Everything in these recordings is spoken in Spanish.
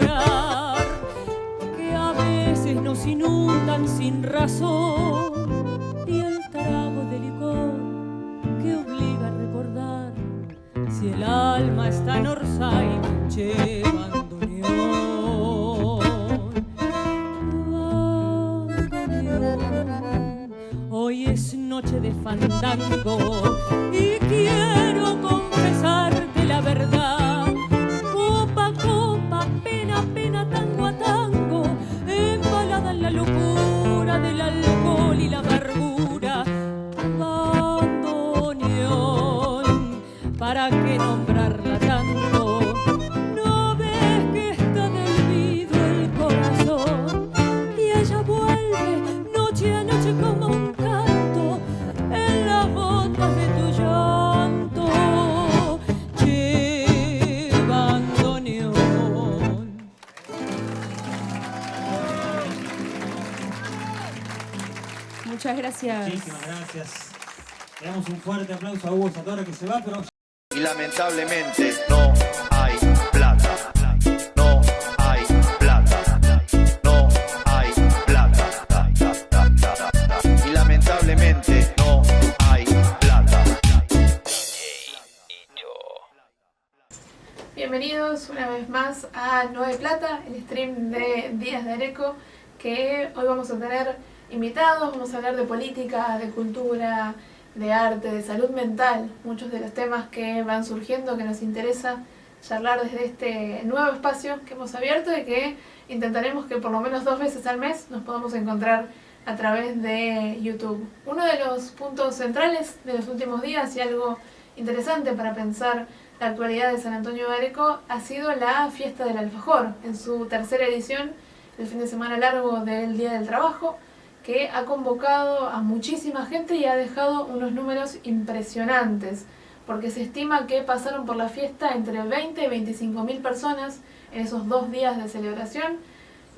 llorar, que a veces nos inundan sin razón, y el trago de licor que obliga a recordar si el alma está en Orsay, che bandoneón. Hoy es noche de fandango y quiero confesarte la verdad. Copa a copa, pena a pena, tango a tango, embalada en la locura del alcohol y la amargura. Bandoneón, ¿para qué nombrarla tanto? ¿No ves que está derrido el corazón? Y ella vuelve noche a noche como un canto en las botas de tu llanto. Che, bandoneón. Muchas gracias. Muchísimas gracias. Le damos un fuerte aplauso a Hugo Satora que se va, pero... Y lamentablemente no hay plata. No hay plata. No hay plata. Y lamentablemente no hay plata. Bienvenidos una vez más a No hay Plata, el stream de Días de Areco, que hoy vamos a tener invitados, vamos a hablar de política, de cultura, de arte, de salud mental, muchos de los temas que van surgiendo, que nos interesa charlar desde este nuevo espacio que hemos abierto y que intentaremos que por lo menos 2 veces al mes nos podamos encontrar a través de YouTube. Uno de los puntos centrales de los últimos días y algo interesante para pensar la actualidad de San Antonio de Areco ha sido la Fiesta del Alfajor, en su 3ª edición, el fin de semana largo del Día del Trabajo, que ha convocado a muchísima gente y ha dejado unos números impresionantes, porque se estima que pasaron por la fiesta entre 20 y 25 mil personas en esos 2 días de celebración,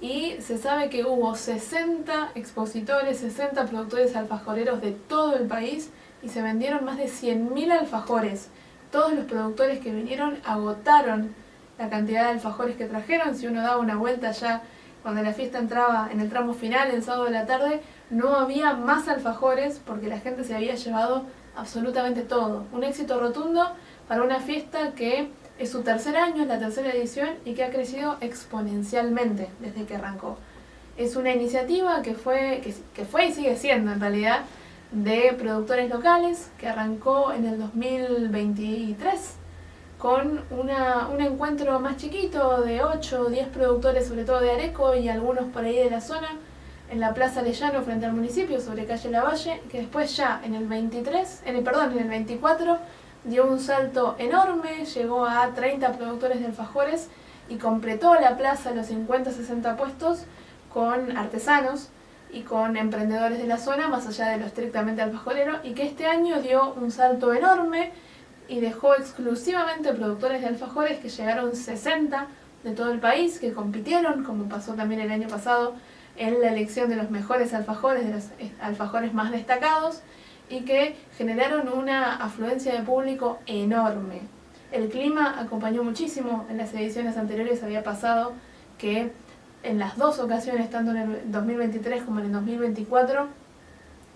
y se sabe que hubo 60 expositores, 60 productores alfajoreros de todo el país, y se vendieron más de 100.000 alfajores. Todos los productores que vinieron agotaron la cantidad de alfajores que trajeron. Si uno daba una vuelta ya cuando la fiesta entraba en el tramo final, el sábado de la tarde, no había más alfajores porque la gente se había llevado absolutamente todo. Un éxito rotundo para una fiesta que es su 3er año, es la 3ª edición y que ha crecido exponencialmente desde que arrancó. Es una iniciativa que fue y sigue siendo en realidad de productores locales, que arrancó en el 2023 con un encuentro más chiquito de 8 o 10 productores, sobre todo de Areco y algunos por ahí de la zona, en la Plaza Lellano frente al municipio, sobre calle Lavalle, que después ya en el 24 dio un salto enorme, llegó a 30 productores de alfajores y completó la plaza, los 50-60 puestos, con artesanos y con emprendedores de la zona, más allá de lo estrictamente alfajorero, y que este año dio un salto enorme y dejó exclusivamente productores de alfajores, que llegaron 60 de todo el país, que compitieron, como pasó también el año pasado, en la elección de los mejores alfajores, de los alfajores más destacados, y que generaron una afluencia de público enorme. El clima acompañó muchísimo. En las ediciones anteriores había pasado que en las 2 ocasiones, tanto en el 2023 como en el 2024,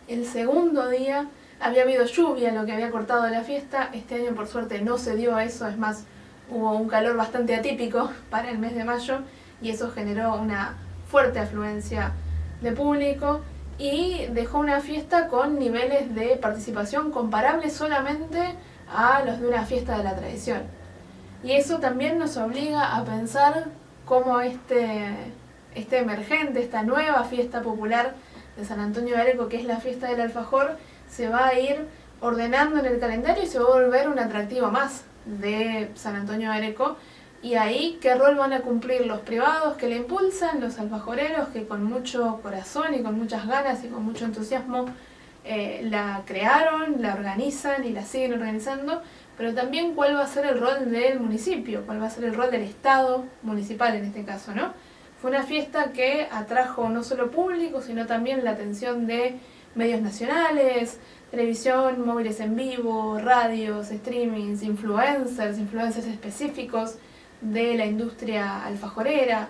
el segundo día había habido lluvia, lo que había cortado la fiesta. Este año por suerte no se dio eso, es más, hubo un calor bastante atípico para el mes de mayo y eso generó una fuerte afluencia de público y dejó una fiesta con niveles de participación comparables solamente a los de una fiesta de la tradición. Y eso también nos obliga a pensar cómo este emergente, esta nueva fiesta popular de San Antonio de Areco, que es la fiesta del alfajor, se va a ir ordenando en el calendario y se va a volver un atractivo más de San Antonio de Areco. Y ahí, ¿qué rol van a cumplir los privados que la impulsan, los alfajoreros que con mucho corazón y con muchas ganas y con mucho entusiasmo la crearon, la organizan y la siguen organizando? Pero también cuál va a ser el rol del municipio, cuál va a ser el rol del Estado municipal en este caso, ¿no? Fue una fiesta que atrajo no solo público, sino también la atención de medios nacionales, televisión, móviles en vivo, radios, streamings, influencers específicos de la industria alfajorera,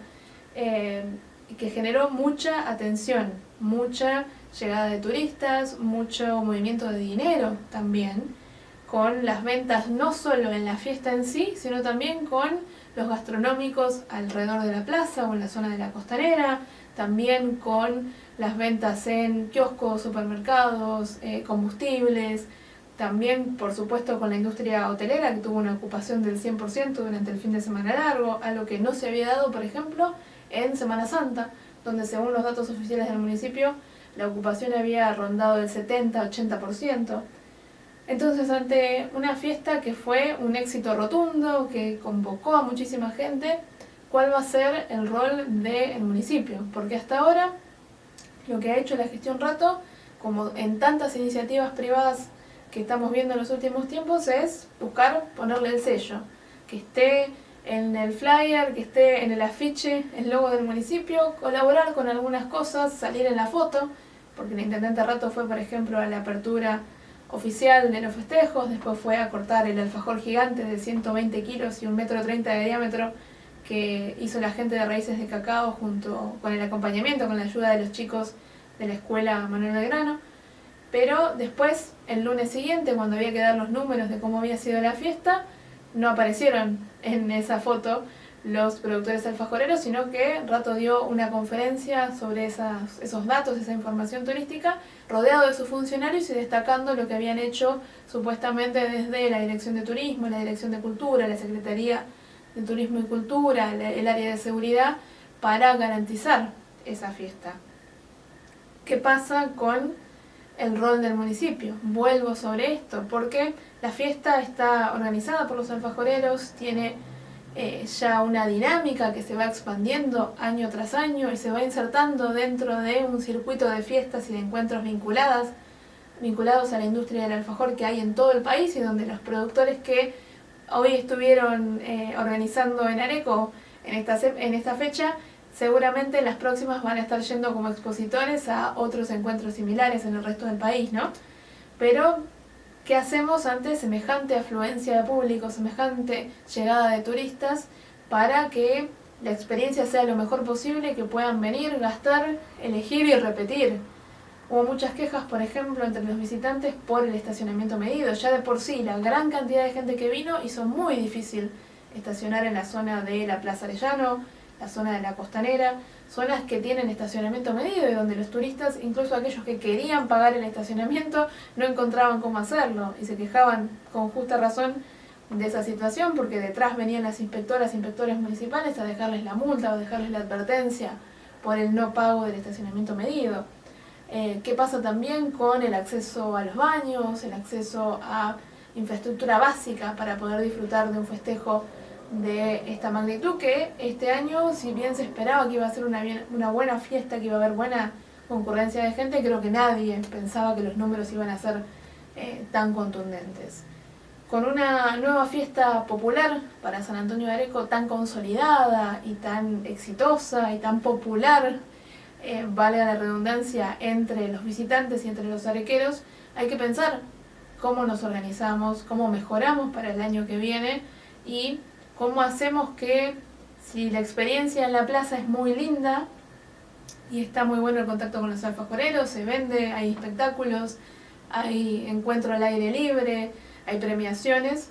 que generó mucha atención, mucha llegada de turistas, mucho movimiento de dinero también, con las ventas no solo en la fiesta en sí, sino también con los gastronómicos alrededor de la plaza o en la zona de la costanera, también con las ventas en kioscos, supermercados, combustibles, también por supuesto con la industria hotelera, que tuvo una ocupación del 100% durante el fin de semana largo, algo que no se había dado, por ejemplo, en Semana Santa, donde según los datos oficiales del municipio, la ocupación había rondado el 70-80%. Entonces, ante una fiesta que fue un éxito rotundo, que convocó a muchísima gente, ¿cuál va a ser el rol del municipio? Porque hasta ahora lo que ha hecho la gestión Rato, como en tantas iniciativas privadas que estamos viendo en los últimos tiempos, es buscar ponerle el sello, que esté en el flyer, que esté en el afiche el logo del municipio, colaborar con algunas cosas, salir en la foto, porque el intendente Rato fue, por ejemplo, a la apertura oficial de los festejos, después fue a cortar el alfajor gigante de 120 kilos y 1,30 m de diámetro que hizo la gente de Raíces de Cacao junto con el acompañamiento, con la ayuda de los chicos de la escuela Manuel Belgrano. Pero después, el lunes siguiente, cuando había que dar los números de cómo había sido la fiesta, no aparecieron en esa foto los productores alfajoreros, sino que Rato dio una conferencia sobre esos datos, esa información turística, rodeado de sus funcionarios y destacando lo que habían hecho supuestamente desde la Dirección de Turismo, la Dirección de Cultura, la Secretaría de Turismo y Cultura, el área de seguridad, para garantizar esa fiesta. ¿Qué pasa con el rol del municipio? Vuelvo sobre esto, porque la fiesta está organizada por los alfajoreros, tiene ya una dinámica que se va expandiendo año tras año y se va insertando dentro de un circuito de fiestas y de encuentros vinculados a la industria del alfajor que hay en todo el país, y donde los productores que hoy estuvieron organizando en Areco en esta fecha, seguramente las próximas van a estar yendo como expositores a otros encuentros similares en el resto del país, ¿no? Pero ¿qué hacemos ante semejante afluencia de público, semejante llegada de turistas, para que la experiencia sea lo mejor posible, que puedan venir, gastar, elegir y repetir? Hubo muchas quejas, por ejemplo, entre los visitantes por el estacionamiento medido. Ya de por sí, la gran cantidad de gente que vino hizo muy difícil estacionar en la zona de la Plaza Arellano, la zona de la Costanera, zonas que tienen estacionamiento medido y donde los turistas, incluso aquellos que querían pagar el estacionamiento, no encontraban cómo hacerlo y se quejaban con justa razón de esa situación, porque detrás venían las inspectores municipales a dejarles la multa o dejarles la advertencia por el no pago del estacionamiento medido. ¿Qué pasa también con el acceso a los baños, el acceso a infraestructura básica para poder disfrutar de un festejo de esta magnitud, que este año, si bien se esperaba que iba a ser una buena fiesta, que iba a haber buena concurrencia de gente, creo que nadie pensaba que los números iban a ser tan contundentes. Con una nueva fiesta popular para San Antonio de Areco tan consolidada y tan exitosa y tan popular, valga la redundancia, entre los visitantes y entre los arequeros, hay que pensar cómo nos organizamos, cómo mejoramos para el año que viene y cómo hacemos que, si la experiencia en la plaza es muy linda y está muy bueno el contacto con los alfajoreros, se vende, hay espectáculos, hay encuentro al aire libre, hay premiaciones,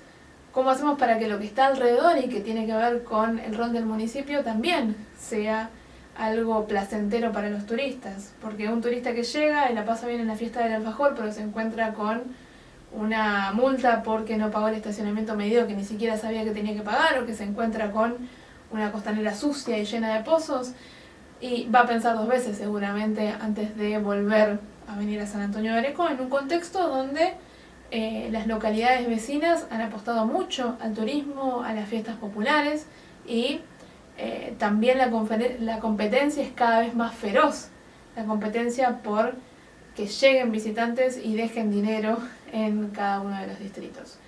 ¿cómo hacemos para que lo que está alrededor y que tiene que ver con el rol del municipio también sea algo placentero para los turistas? Porque un turista que llega y la pasa bien en la fiesta del alfajor, pero se encuentra con una multa porque no pagó el estacionamiento medido que ni siquiera sabía que tenía que pagar, o que se encuentra con una costanera sucia y llena de pozos, y va a pensar dos veces seguramente antes de volver a venir a San Antonio de Areco, en un contexto donde las localidades vecinas han apostado mucho al turismo, a las fiestas populares, y también la competencia es cada vez más feroz, la competencia por que lleguen visitantes y dejen dinero en cada uno de los distritos.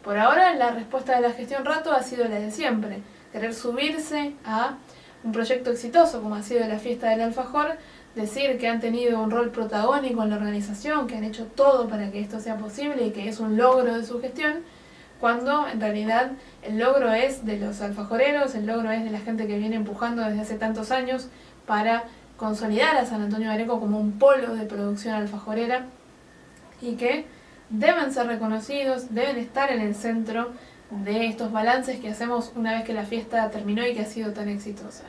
Por ahora, la respuesta de la gestión Rato ha sido la de siempre: querer subirse a un proyecto exitoso como ha sido la fiesta del alfajor, decir que han tenido un rol protagónico en la organización, que han hecho todo para que esto sea posible y que es un logro de su gestión, cuando en realidad el logro es de los alfajoreros, el logro es de la gente que viene empujando desde hace tantos años para consolidar a San Antonio de Areco como un polo de producción alfajorera y que deben ser reconocidos, deben estar en el centro de estos balances que hacemos una vez que la fiesta terminó y que ha sido tan exitosa.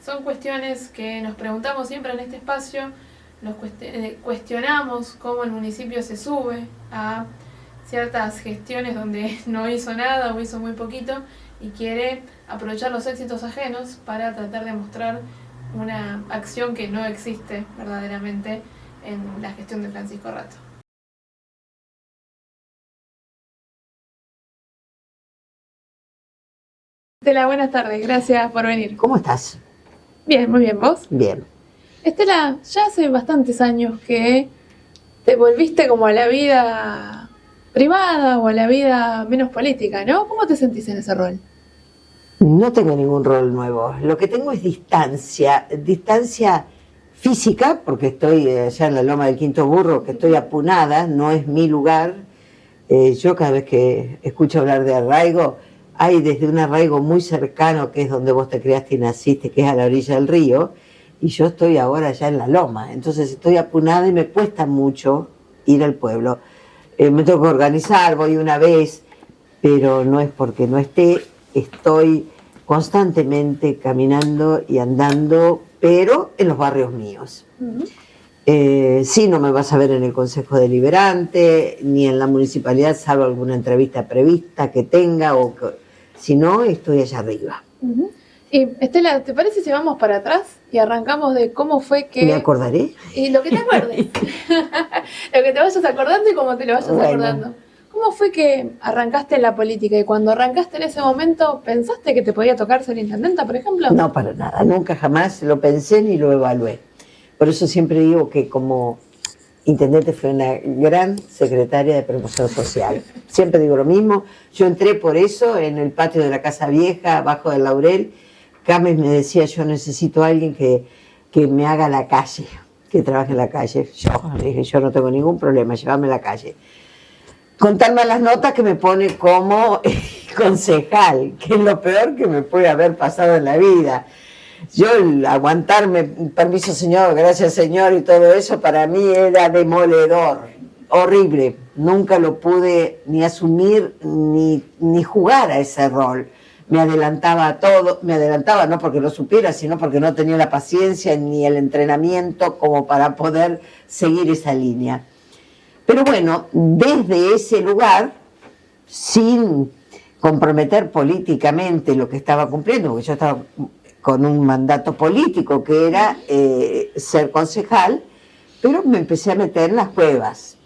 Son cuestiones que nos preguntamos siempre en este espacio, cuestionamos cómo el municipio se sube a ciertas gestiones donde no hizo nada o hizo muy poquito y quiere aprovechar los éxitos ajenos para tratar de mostrar una acción que no existe verdaderamente en la gestión de Francisco Rato. Estela, buenas tardes, gracias por venir. ¿Cómo estás? Bien, muy bien, ¿vos? Bien. Estela, ya hace bastantes años que te volviste como a la vida privada o a la vida menos política, ¿no? ¿Cómo te sentís en ese rol? No tengo ningún rol nuevo. Lo que tengo es distancia física, porque estoy allá en la Loma del Quinto Burro, que estoy apunada, no es mi lugar. Yo cada vez que escucho hablar de arraigo, hay desde un arraigo muy cercano, que es donde vos te criaste y naciste, que es a la orilla del río, y yo estoy ahora allá en la Loma. Entonces estoy apunada y me cuesta mucho ir al pueblo. Me tengo que organizar, voy una vez, pero no es porque no esté. Estoy constantemente caminando y andando, pero en los barrios míos. Sí, no me vas a ver en el Consejo Deliberante, ni en la municipalidad, salvo alguna entrevista prevista que tenga, si no, estoy allá arriba. Y Estela, ¿te parece si vamos para atrás y arrancamos de cómo fue que... ¿Me acordaré? Y lo que te acuerdes. Lo que te vayas acordando y cómo te lo vayas acordando. ¿Cómo fue que arrancaste en la política? Y cuando arrancaste en ese momento, ¿pensaste que te podía tocar ser intendenta, por ejemplo? No, para nada. Nunca jamás lo pensé ni lo evalué. Por eso siempre digo que como intendente fue una gran secretaria de promoción social. Siempre digo lo mismo. Yo entré por eso en el patio de la Casa Vieja, abajo del Laurel. Cames me decía, yo necesito a alguien que me haga la calle, que trabaje en la calle. Yo le dije, yo no tengo ningún problema, llévame a la calle. Contarme las notas que me pone como concejal, que es lo peor que me puede haber pasado en la vida. Yo el aguantarme, permiso señor, gracias señor y todo eso, para mí era demoledor, horrible. Nunca lo pude ni asumir ni jugar a ese rol. Me adelantaba a todo, me adelantaba no porque lo supiera, sino porque no tenía la paciencia ni el entrenamiento como para poder seguir esa línea. Pero bueno, desde ese lugar, sin comprometer políticamente lo que estaba cumpliendo, porque yo estaba con un mandato político que era ser concejal, pero me empecé a meter en las cuevas,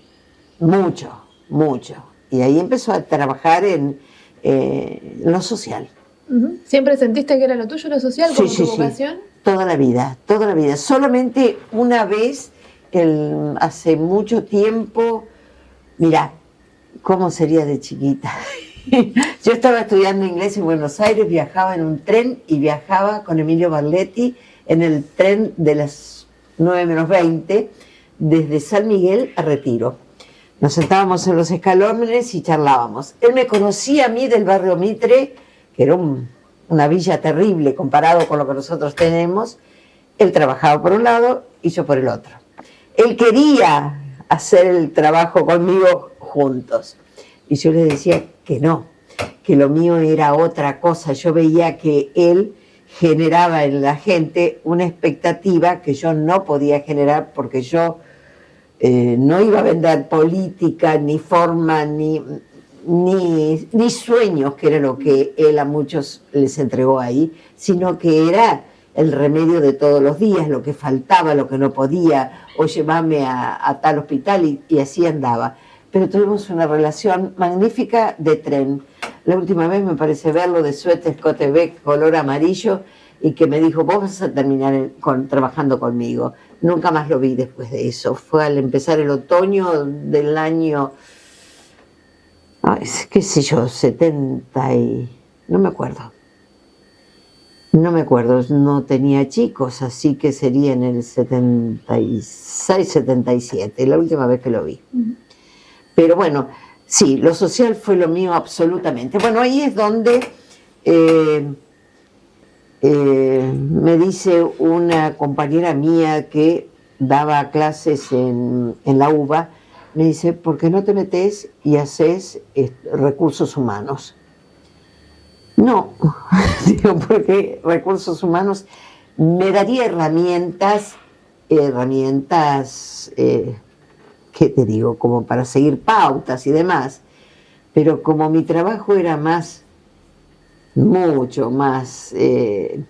mucho. Y ahí empezó a trabajar en lo social. ¿Siempre sentiste que era lo tuyo, lo social, como tu vocación? Sí, toda la vida. Solamente una vez, hace mucho tiempo, mirá, ¿cómo sería de chiquita? Yo estaba estudiando inglés en Buenos Aires, viajaba en un tren y viajaba con Emilio Barletti en el tren de las 9:20 desde San Miguel a Retiro. Nos sentábamos en los escalones y charlábamos. Él me conocía a mí del barrio Mitre, que era una villa terrible comparado con lo que nosotros tenemos. Él trabajaba por un lado y yo por el otro. Él quería hacer el trabajo conmigo juntos. Y yo le decía que no, que lo mío era otra cosa. Yo veía que él generaba en la gente una expectativa que yo no podía generar porque yo no iba a vender política, ni forma, ni sueños, que era lo que él a muchos les entregó ahí, sino que era el remedio de todos los días, lo que faltaba, lo que no podía, o llevarme a tal hospital y así andaba. Pero tuvimos una relación magnífica de tren. La última vez me parece verlo de suéter Cotebek color amarillo y que me dijo, vos vas a terminar trabajando conmigo. Nunca más lo vi después de eso. Fue al empezar el otoño del año, qué sé yo, 70 y... no me acuerdo, no tenía chicos, así que sería en el 76, 77, la última vez que lo vi. Pero bueno, Sí, lo social fue lo mío absolutamente. Bueno, ahí es donde me dice una compañera mía que daba clases en la UBA, me dice, ¿por qué no te metes y haces recursos humanos? No, digo, porque recursos humanos me daría herramientas, ¿qué te digo? Como para seguir pautas y demás, pero como mi trabajo era mucho más de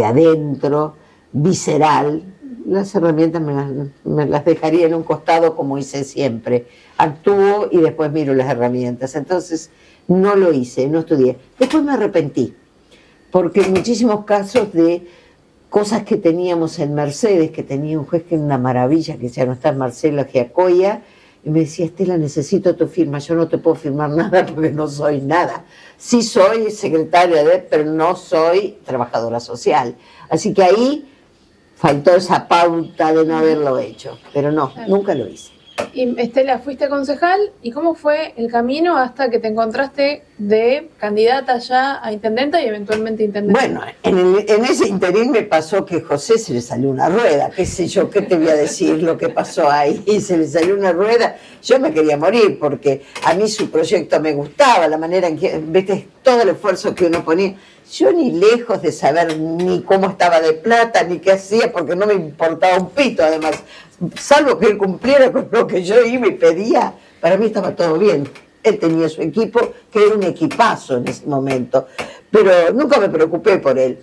adentro, visceral, las herramientas me las dejaría en un costado como hice siempre. Actúo y después miro las herramientas. Entonces no lo hice, no estudié. Después me arrepentí, porque en muchísimos casos de cosas que teníamos en Mercedes, que tenía un juez que era una maravilla, que ya no está, Marcelo Giacoya, y me decía, Estela, necesito tu firma, yo no te puedo firmar nada porque no soy nada. Sí soy secretaria pero no soy trabajadora social. Así que ahí faltó esa pauta de no haberlo hecho, pero no, nunca lo hice. Y Estela, fuiste concejal, ¿y cómo fue el camino hasta que te encontraste de candidata ya a intendenta y eventualmente intendente? Bueno, en ese interín me pasó que José se le salió una rueda, qué sé yo, qué te voy a decir lo que pasó ahí, se le salió una rueda, yo me quería morir porque a mí su proyecto me gustaba, la manera en que, viste, todo el esfuerzo que uno ponía. Yo ni lejos de saber ni cómo estaba de plata, ni qué hacía, porque no me importaba un pito, además. Salvo que él cumpliera con lo que yo iba y pedía, para mí estaba todo bien. Él tenía su equipo, que era un equipazo en ese momento, pero nunca me preocupé por él.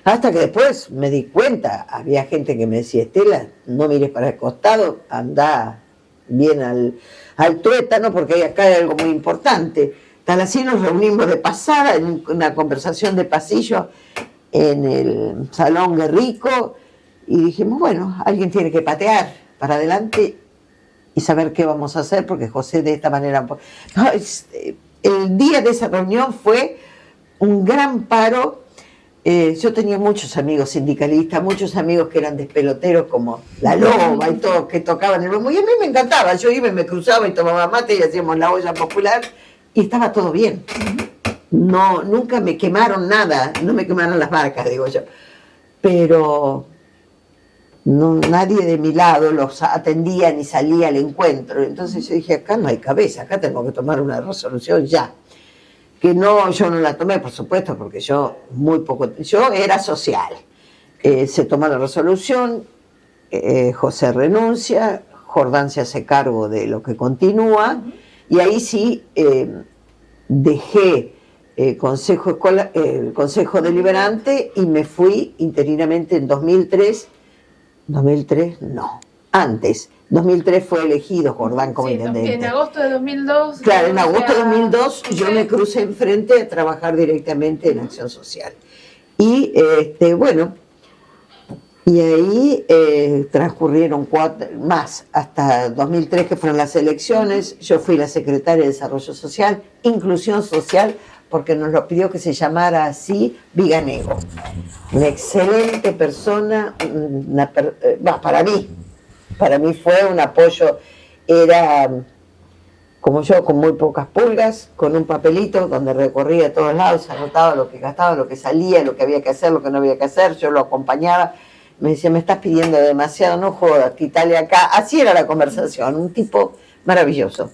Hasta que después me di cuenta, había gente que me decía, Estela, no mires para el costado, anda bien al tuétano, porque acá hay algo muy importante. Tal así nos reunimos de pasada en una conversación de pasillo en el Salón Guerrico y dijimos, bueno, alguien tiene que patear para adelante y saber qué vamos a hacer, porque José de esta manera... el día de esa reunión fue un gran paro. Yo tenía muchos amigos sindicalistas, muchos amigos que eran despeloteros como La Loba y todos que tocaban el bombo, y a mí me encantaba, yo iba y me cruzaba y tomaba mate y hacíamos la olla popular y estaba todo bien. No, nunca me quemaron nada, no me quemaron las marcas, digo yo, pero no, nadie de mi lado los atendía ni salía al encuentro. Entonces yo dije, acá no hay cabeza, acá tengo que tomar una resolución ya. Que no, yo no la tomé, por supuesto, porque yo era social. Se tomó la resolución, José renuncia, Jordán se hace cargo de lo que continúa, y ahí sí dejé el Consejo Deliberante y me fui interinamente en 2003. 2003, no, antes. 2003 fue elegido Jordán como intendente. En agosto de 2002. Claro, en agosto de 2002 yo me crucé enfrente a trabajar directamente en Acción Social. Y bueno, y ahí transcurrieron 4 más, hasta 2003 que fueron las elecciones. Yo fui la secretaria de Desarrollo Social, Inclusión Social, porque nos lo pidió que se llamara así Viganego. Una excelente persona, para mí fue un apoyo, era como yo, con muy pocas pulgas, con un papelito donde recorría a todos lados, anotaba lo que gastaba, lo que salía, lo que había que hacer, lo que no había que hacer, yo lo acompañaba, me decía, me estás pidiendo demasiado, no jodas, quítale acá, así era la conversación, un tipo maravilloso.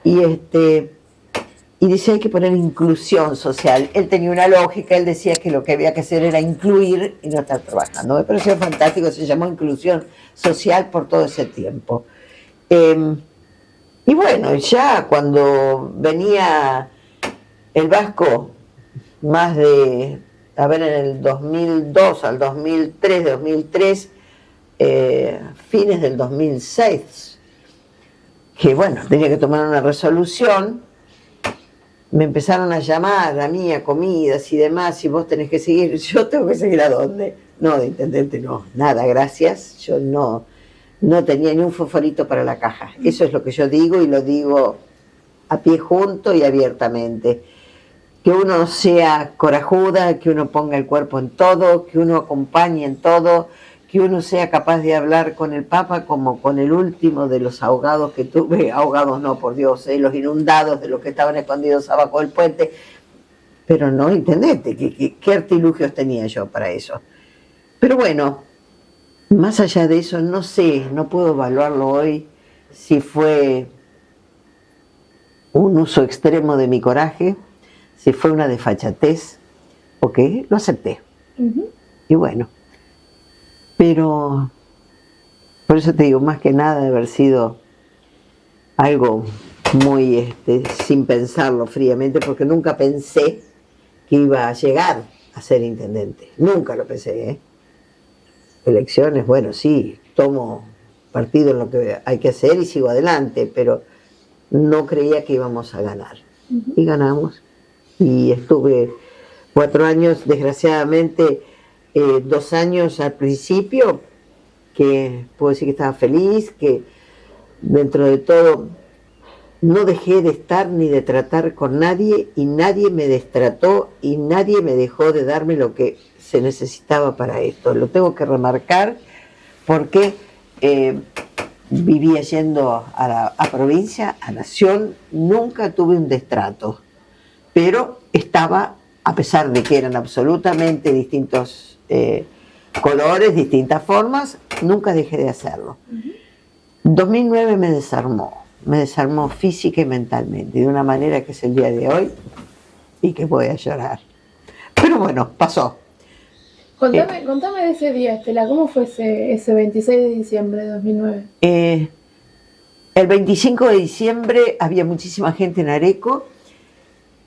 Y dice, hay que poner inclusión social. Él tenía una lógica, él decía que lo que había que hacer era incluir y no estar trabajando. Me pareció fantástico, se llamó inclusión social por todo ese tiempo. Y bueno, ya cuando venía el Vasco, más de, a ver, en el 2002 al 2003, fines del 2006, que bueno, tenía que tomar una resolución. Me empezaron a llamar a mí, a comidas y demás, y vos tenés que seguir. ¿Yo tengo que seguir a dónde? No, de intendente no, nada, gracias. Yo no tenía ni un fosforito para la caja. Eso es lo que yo digo, y lo digo a pie junto y abiertamente. Que uno sea corajuda, que uno ponga el cuerpo en todo, que uno acompañe en todo, que uno sea capaz de hablar con el Papa como con el último de los ahogados que tuve, ahogados no, por Dios, los inundados de los que estaban escondidos abajo del puente, pero no, intendente, ¿qué artilugios tenía yo para eso? Pero bueno, más allá de eso, no sé, no puedo evaluarlo hoy si fue un uso extremo de mi coraje, si fue una desfachatez, o qué, lo acepté. Y bueno, pero por eso te digo, más que nada de haber sido algo muy sin pensarlo fríamente, porque nunca pensé que iba a llegar a ser intendente. Nunca lo pensé, ¿eh? Elecciones, bueno, sí, tomo partido en lo que hay que hacer y sigo adelante, pero no creía que íbamos a ganar. Y ganamos. Y estuve 4 años, desgraciadamente, 2 años al principio, que puedo decir que estaba feliz, que dentro de todo no dejé de estar ni de tratar con nadie, y nadie me destrató y nadie me dejó de darme lo que se necesitaba para esto. Lo tengo que remarcar porque vivía yendo a provincia, a nación, nunca tuve un destrato, pero estaba, a pesar de que eran absolutamente distintos colores, distintas formas, nunca dejé de hacerlo. 2009 me desarmó física y mentalmente, de una manera que es el día de hoy y que voy a llorar. Pero bueno, pasó. Contame de ese día, Estela, ¿cómo fue ese 26 de diciembre de 2009? El 25 de diciembre había muchísima gente en Areco,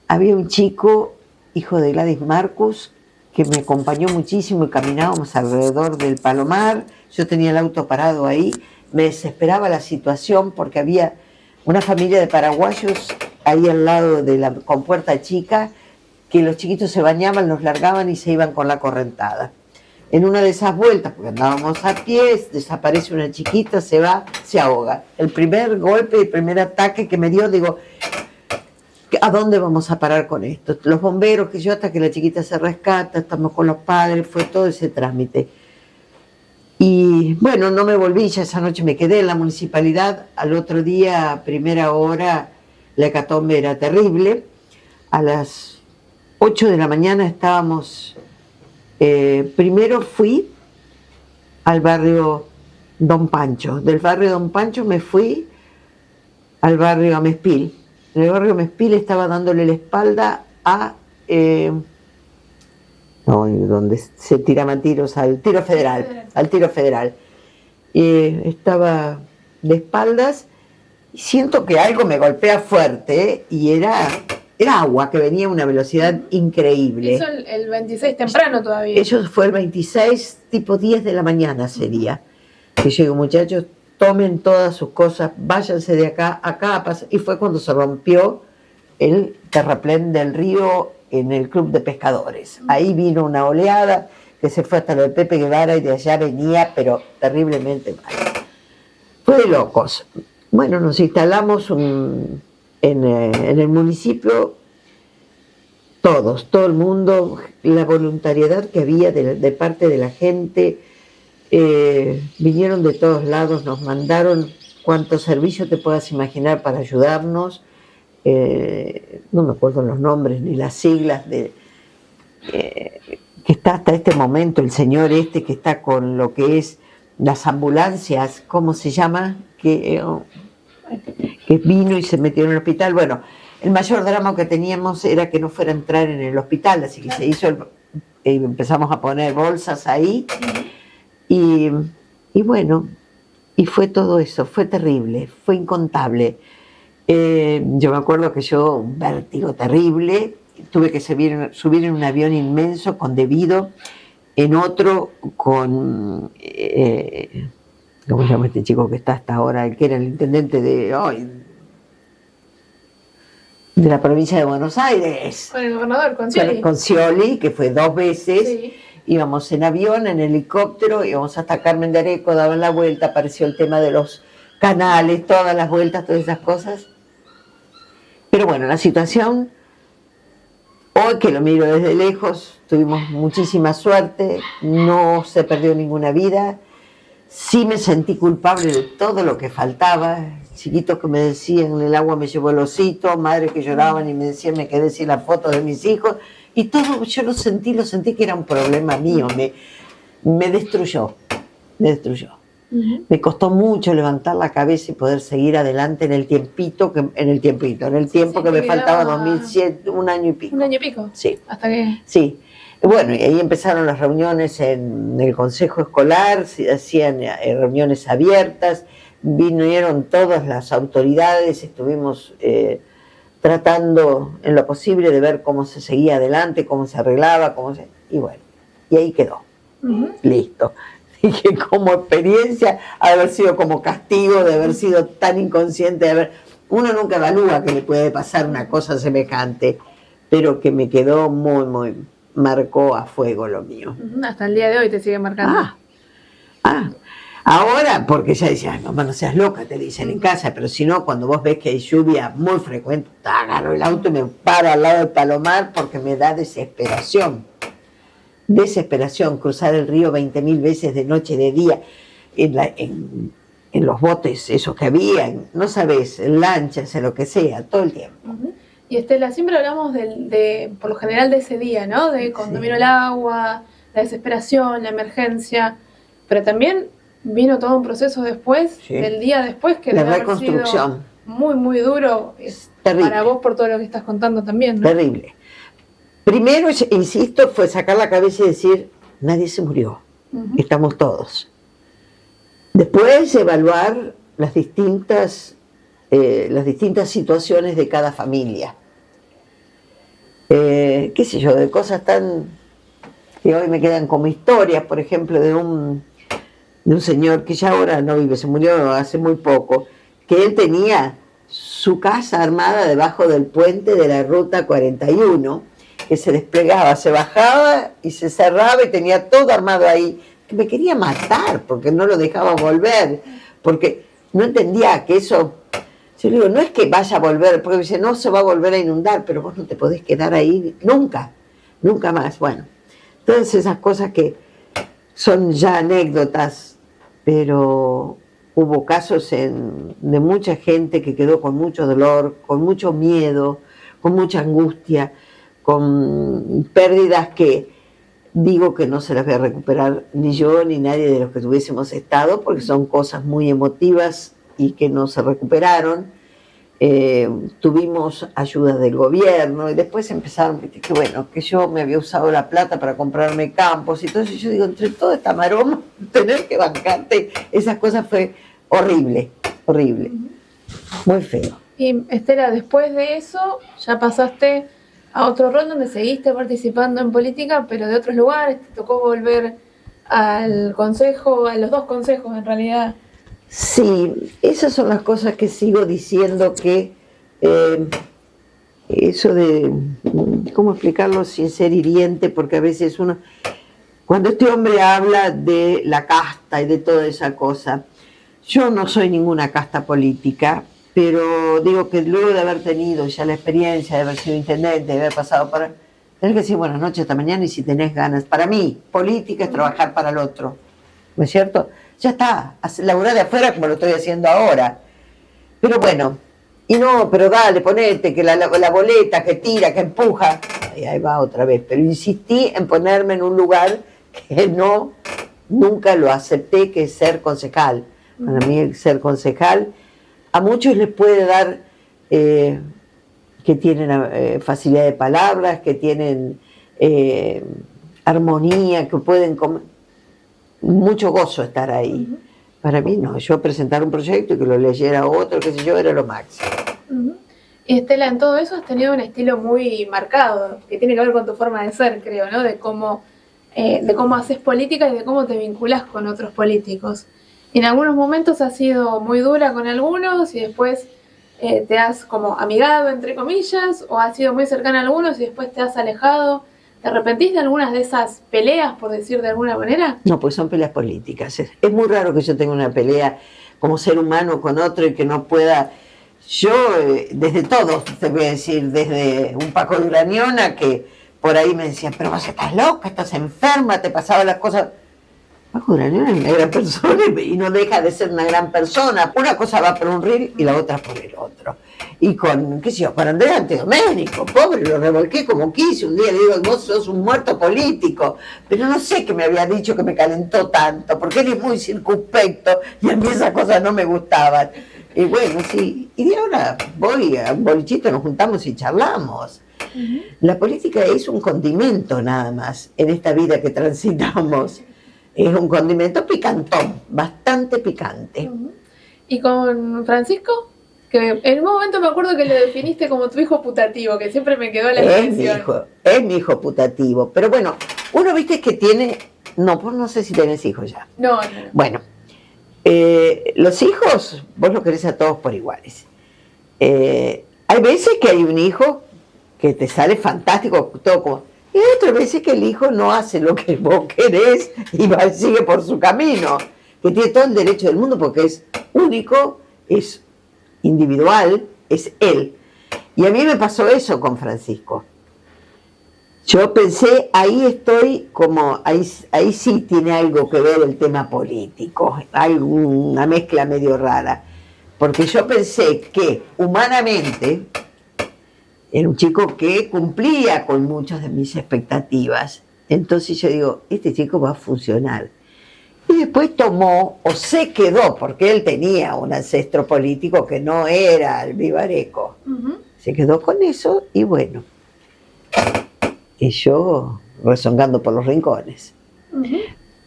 había un chico, hijo de Gladys Marcus, que me acompañó muchísimo y caminábamos alrededor del Palomar. Yo tenía el auto parado ahí, me desesperaba la situación porque había una familia de paraguayos ahí al lado de la compuerta chica, que los chiquitos se bañaban, los largaban y se iban con la correntada. En una de esas vueltas, porque andábamos a pies, desaparece una chiquita, se va, se ahoga. El primer golpe, el primer ataque que me dio, digo, ¿a dónde vamos a parar con esto? Los bomberos, que yo, hasta que la chiquita se rescata, estamos con los padres, fue todo ese trámite. Y bueno, no me volví, ya esa noche me quedé en la municipalidad. Al otro día, a primera hora, la hecatombe era terrible. A las 8 de la mañana estábamos, primero fui al barrio Don Pancho. Del barrio Don Pancho me fui al barrio Amespil. En el barrio Amespil estaba dándole la espalda a donde se tiraban tiros, al tiro federal. Estaba de espaldas y siento que algo me golpea fuerte, y era agua que venía a una velocidad increíble. Eso el 26 temprano todavía. Eso fue el 26, tipo 10 de la mañana sería. Que yo digo, muchachos, tomen todas sus cosas, váyanse de acá pasa. Y fue cuando se rompió el terraplén del río en el club de pescadores. Ahí vino una oleada que se fue hasta lo de Pepe Guevara, y de allá venía, pero terriblemente mal. Fue de locos. Bueno, nos instalamos en el municipio, todo el mundo, la voluntariedad que había de parte de la gente, vinieron de todos lados, nos mandaron cuantos servicios te puedas imaginar para ayudarnos. No me acuerdo los nombres ni las siglas que está hasta este momento el señor que está con lo que es las ambulancias, ¿cómo se llama? Que vino y se metió en el hospital. Bueno, el mayor drama que teníamos era que no fuera a entrar en el hospital, así que se hizo empezamos a poner bolsas ahí, y bueno, y fue todo eso, fue terrible, fue incontable. Yo me acuerdo que un vértigo terrible, tuve que subir en un avión inmenso con debido, en otro con ¿cómo se llama este chico que está hasta ahora? El que era el intendente de la provincia de Buenos Aires. Con el gobernador, con Scioli. Con Scioli, que fue 2 veces. Sí. Íbamos en avión, en helicóptero, íbamos hasta Carmen de Areco, daban la vuelta, apareció el tema de los canales, todas las vueltas, todas esas cosas. Pero bueno, la situación, hoy que lo miro desde lejos, tuvimos muchísima suerte, no se perdió ninguna vida. Sí me sentí culpable de todo lo que faltaba. Chiquitos que me decían, el agua me llevó el osito, madres que lloraban y me decían, me quedé sin la foto de mis hijos. Y todo yo lo sentí que era un problema mío, me destruyó, me destruyó. Me costó mucho levantar la cabeza y poder seguir adelante en el tiempo que me faltaba, 2007, un año y pico. ¿Un año y pico? Sí. ¿Hasta qué? Sí. Bueno, y ahí empezaron las reuniones en el consejo escolar, se hacían reuniones abiertas, vinieron todas las autoridades, estuvimos tratando en lo posible de ver cómo se seguía adelante, cómo se arreglaba, y bueno, y ahí quedó. Listo. Dije, como experiencia, haber sido como castigo, de haber sido tan inconsciente, uno nunca evalúa que le puede pasar una cosa semejante, pero que me quedó muy, marcó a fuego lo mío. Hasta el día de hoy te sigue marcando. Ahora, porque ya decía, ay, mamá, no seas loca, te dicen en casa, pero si no, cuando vos ves que hay lluvia muy frecuente, agarro el auto y me paro al lado del Palomar porque me da desesperación. Desesperación, cruzar el río 20.000 veces de noche y de día, en los botes esos que había, no sabes, en lanchas, en lo que sea, todo el tiempo. Y Estela, siempre hablamos por lo general de ese día, ¿no? De cuando vino el agua, la desesperación, la emergencia, pero también vino todo un proceso después, del día después, que la debe haber reconstrucción. sido muy duro para vos por todo lo que estás contando también, ¿no? Terrible. Primero, insisto, fue sacar la cabeza y decir, nadie se murió, estamos todos. Después, evaluar las distintas situaciones de cada familia. Qué sé yo, de cosas tan que hoy me quedan como historias, por ejemplo, de un señor que ya ahora no vive, se murió hace muy poco, que él tenía su casa armada debajo del puente de la Ruta 41, que se desplegaba, se bajaba y se cerraba y tenía todo armado ahí, que me quería matar porque no lo dejaba volver, porque no entendía que eso, yo le digo, no es que vaya a volver, porque me dice, no se va a volver a inundar, pero vos no te podés quedar ahí nunca más. Bueno, todas esas cosas que son ya anécdotas, pero hubo casos de mucha gente que quedó con mucho dolor, con mucho miedo, con mucha angustia, con pérdidas que digo que no se las voy a recuperar ni yo ni nadie de los que tuviésemos estado, porque son cosas muy emotivas y que no se recuperaron. Tuvimos ayuda del gobierno y después empezaron, que bueno, que yo me había usado la plata para comprarme campos y todo eso. Yo digo, entre toda esta maroma, tener que bancarte esas cosas fue horrible, muy feo. Y Estela, después de eso ya pasaste a otro rol donde seguiste participando en política, pero de otros lugares, te tocó volver al consejo, a los dos consejos en realidad. Sí, esas son las cosas que sigo diciendo, que eso de, ¿cómo explicarlo sin ser hiriente? Porque a veces uno, cuando este hombre habla de la casta y de toda esa cosa, yo no soy ninguna casta política, pero digo que luego de haber tenido ya la experiencia de haber sido intendente, de haber pasado por... Tenés que decir buenas noches hasta mañana y si tenés ganas. Para mí, política es trabajar para el otro, ¿no es cierto? Ya está, laburar de afuera como lo estoy haciendo ahora. Pero bueno, y no, pero dale, ponete, que la boleta, que tira, que empuja. Y ahí va otra vez. Pero insistí en ponerme en un lugar que nunca lo acepté, que es ser concejal. Para mí el ser concejal a muchos les puede dar que tienen facilidad de palabras, que tienen armonía, que pueden comer. Mucho gozo estar ahí. Para mí no, yo presentar un proyecto y que lo leyera otro, qué sé yo, era lo máximo. Y Estela, en todo eso has tenido un estilo muy marcado, que tiene que ver con tu forma de ser, creo, ¿no? De cómo haces política y de cómo te vinculás con otros políticos. En algunos momentos has sido muy dura con algunos y después te has como amigado, entre comillas, o has sido muy cercana a algunos y después te has alejado. ¿Te arrepentís de algunas de esas peleas, por decir de alguna manera? No, pues son peleas políticas. Es muy raro que yo tenga una pelea como ser humano con otro y que no pueda... Yo, desde todos, te voy a decir, desde un Paco Durañona, que por ahí me decían, pero vos estás loca, estás enferma, te pasaban las cosas. Paco Graniol es una gran persona y no deja de ser una gran persona. Una cosa va por un reel y la otra por el otro. Y con, qué sé yo, con Andrea Antedoménico, pobre, lo revolqué como quise. Un día le digo, vos sos un muerto político. Pero no sé qué me había dicho que me calentó tanto, porque él es muy circunspecto y a mí esas cosas no me gustaban. Y bueno, sí. Y de ahora voy a un bolichito, nos juntamos y charlamos. La política es un condimento nada más en esta vida que transitamos. Es un condimento picantón, bastante picante. ¿Y con Francisco? Que en un momento me acuerdo que lo definiste como tu hijo putativo, que siempre me quedó la impresión. Es mi hijo putativo. Pero bueno, uno viste que tiene... No, pues no sé si tenés hijos ya. No. Bueno, los hijos, vos los querés a todos por iguales. Hay veces que hay un hijo que te sale fantástico, todo como... Y hay otras veces que el hijo no hace lo que vos querés y sigue por su camino, que tiene todo el derecho del mundo porque es único, es individual, es él. Y a mí me pasó eso con Francisco. Yo pensé, ahí estoy como, ahí sí tiene algo que ver el tema político, hay una mezcla medio rara, porque yo pensé que humanamente era un chico que cumplía con muchas de mis expectativas. Entonces yo digo, este chico va a funcionar. Y después tomó, o se quedó, porque él tenía un ancestro político que no era el Vivareco. Se quedó con eso y bueno. Y yo rezongando por los rincones.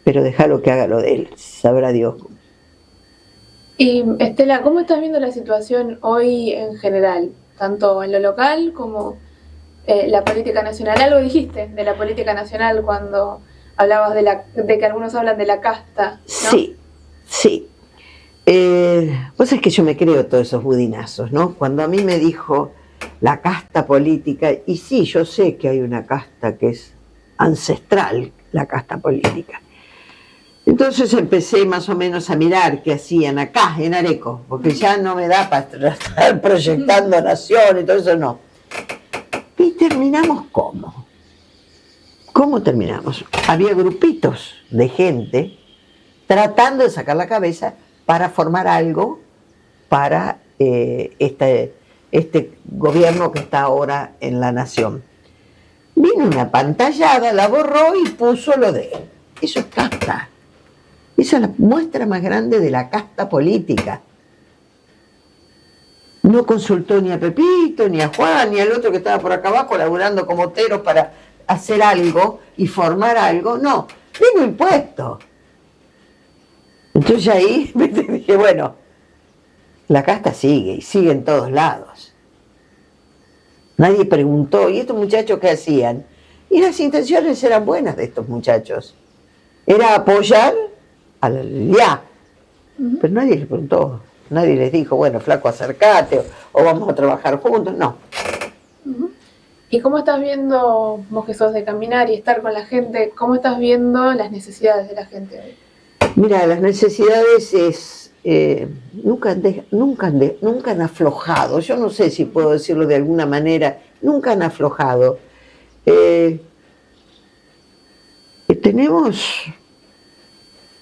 Pero déjalo que haga lo de él, sabrá Dios. Y Estela, ¿cómo estás viendo la situación hoy en general? Tanto en lo local como la política nacional. Algo dijiste de la política nacional cuando hablabas de que algunos hablan de la casta, ¿no? Sí. Vos sabés que yo me creo todos esos budinazos, ¿no? Cuando a mí me dijo la casta política, y sí, yo sé que hay una casta que es ancestral, la casta política. Entonces empecé más o menos a mirar qué hacían acá en Areco, porque ya no me da para estar proyectando nación y todo eso, no. Y terminamos ¿cómo? ¿Cómo terminamos? Había grupitos de gente tratando de sacar la cabeza para formar algo para este gobierno que está ahora en la nación. Vino una pantallada, la borró y puso lo de él. Eso es casta. Esa es la muestra más grande de la casta política. No consultó ni a Pepito, ni a Juan, ni al otro que estaba por acá abajo laburando como Otero para hacer algo y formar algo. No, vino impuesto. Entonces ahí dije, bueno, la casta sigue y sigue en todos lados. Nadie preguntó, ¿y estos muchachos qué hacían? Y las intenciones eran buenas de estos muchachos. Era apoyar al ya. Pero nadie les preguntó, nadie les dijo, bueno, flaco, acércate o vamos a trabajar juntos, no. ¿Y cómo estás viendo, vos que sos de caminar y estar con la gente, cómo estás viendo las necesidades de la gente hoy? Mira, las necesidades nunca han aflojado. Yo no sé si puedo decirlo de alguna manera, nunca han aflojado.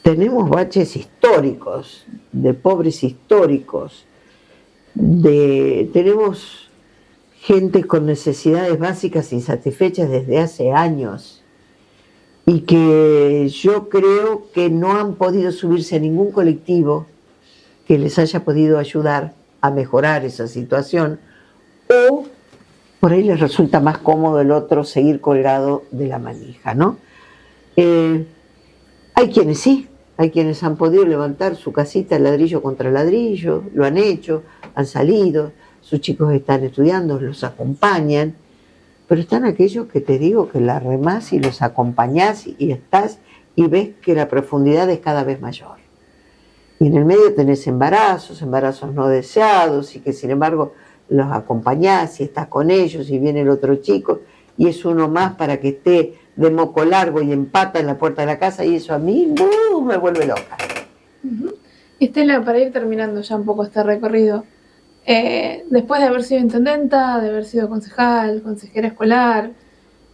Tenemos baches históricos, de pobres históricos, tenemos gente con necesidades básicas insatisfechas desde hace años y que yo creo que no han podido subirse a ningún colectivo que les haya podido ayudar a mejorar esa situación, o por ahí les resulta más cómodo el otro seguir colgado de la manija, ¿no? Hay quienes sí, hay quienes han podido levantar su casita ladrillo contra ladrillo, lo han hecho, han salido, sus chicos están estudiando, los acompañan, pero están aquellos que te digo que la remás y los acompañás y estás y ves que la profundidad es cada vez mayor. Y en el medio tenés embarazos no deseados y que sin embargo los acompañás y estás con ellos y viene el otro chico y es uno más para que esté de moco largo y empata en la puerta de la casa y eso a mí me vuelve loca. Estela, para ir terminando ya un poco este recorrido, después de haber sido intendenta, de haber sido concejal, consejera escolar,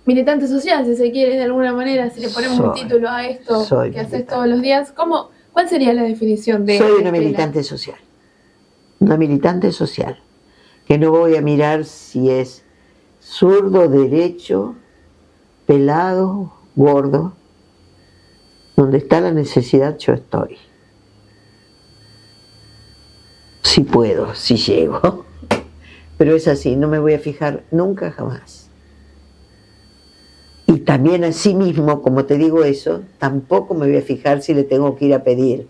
militante social, si se quiere, de alguna manera, si le ponemos un título a esto soy que haces militante. todos los días, ¿cuál sería la definición de Soy una Estela? militante social. Una militante social. Que no voy a mirar si es zurdo, derecho, pelado, gordo. Donde está la necesidad, yo estoy. Si puedo, si llego. Pero es así, no me voy a fijar nunca, jamás. Y también así mismo, como te digo eso, tampoco me voy a fijar si le tengo que ir a pedir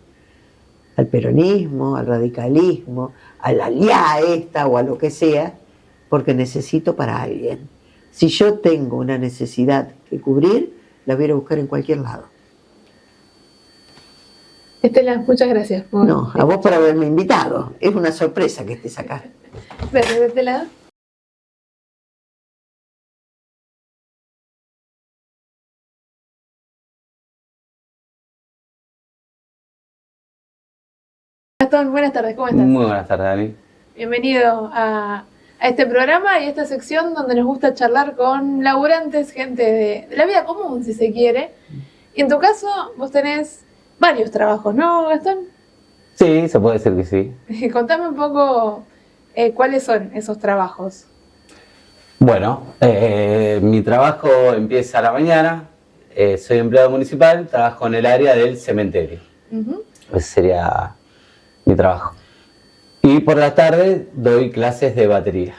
al peronismo, al radicalismo, a la LIA esta o a lo que sea, porque necesito para alguien. Si yo tengo una necesidad que cubrir, la voy a ir a buscar en cualquier lado. Estela, muchas gracias. No, a vos por haberme invitado. Es una sorpresa que estés acá. Gracias, Estela. Gastón, buenas tardes, ¿cómo estás? Muy buenas tardes, Dani. Bienvenido a este programa y a esta sección donde nos gusta charlar con laburantes, gente de la vida común, si se quiere. Y en tu caso, vos tenés varios trabajos, ¿no, Gastón? Sí, se puede decir que sí. Contame un poco cuáles son esos trabajos. Bueno, mi trabajo empieza a la mañana. Soy empleado municipal, trabajo en el área del cementerio. Ese sería mi trabajo. Y por la tarde doy clases de batería.